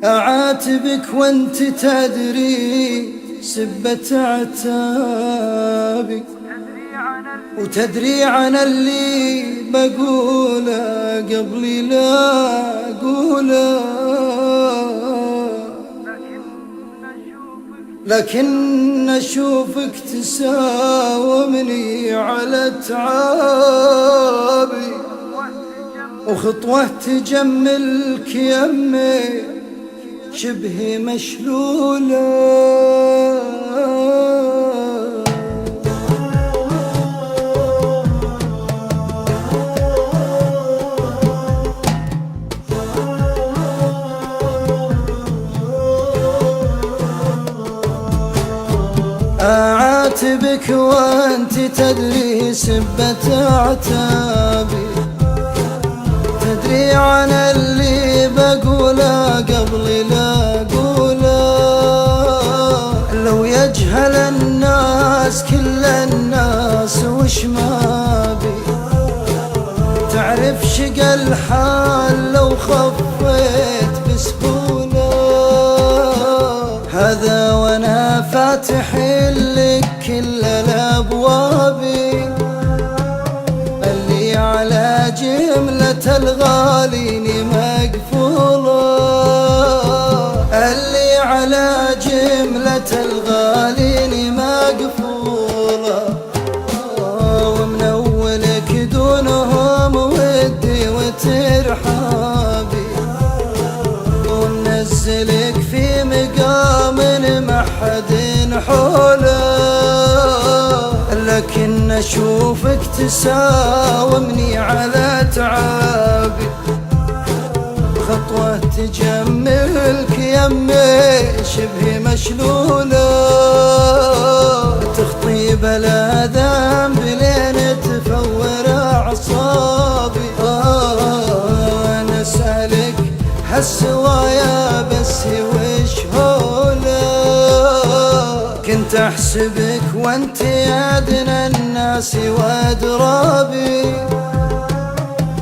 أعاتبك وانت تدري سبة عتابي، وتدري عن اللي بقوله قبلي لا أقوله، لكن أشوفك تساومني على تعابي، وخطوة تجملك يمي شبه مشلولة. أعاتبك وانت تدري سبة عتابي، تدري عن اللي بقوله قبل لا أقوله، لو يجهل الناس كل الناس وش ما بي، تعرف شقى الحال لو خفيت بسهولة، هذا وانا فاتح لك كل الابواب، اللي على جملة الغالين مقفولة، اللي على جملة الغالين مقفولة، ومنولك دونهم ودي وترحابي، وننزلك في مقام ما حد حوله، لكن أشوفك تساومني على تعابي، خطوة تجملك يمي شبه مشلولة، تخطي بلا ذنب لين تفور أعصابي، أنا أسألك هالسوايا بس وش هوله، كنت أحسبك وانت أدنى الناس وأدرابي،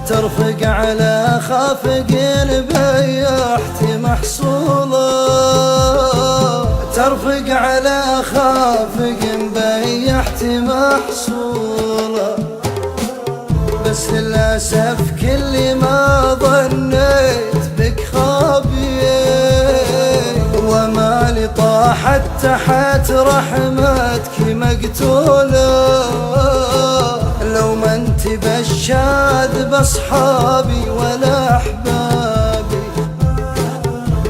ترفق على خافق بيحت محصولة، ترفق على خافق بيحت محصولة، بس للأسف كل ما ظنيت بك خابي، وما لي طاحت تحت رحمتك مقتولة، لو ما انت بشاد باصحابي ولا احبابي،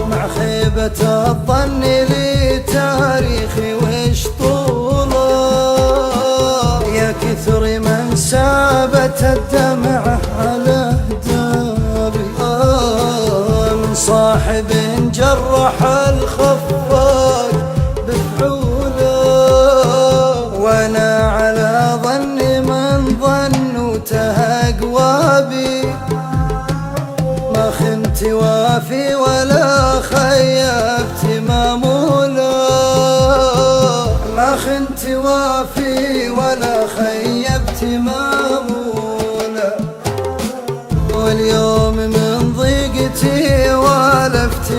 مع خيبة الظن لي تاريخي وش طوله، يا كثر من سابت الدمعة على هدابي، من صاحب جرح الخفاق بفعوله، وانا على ظن من ظن وتهقوابي، ما خنت وافي ولا خيبت ماموله، ما خنت وافي ولا خيبت ماموله، واليوم من ضيقتي والفت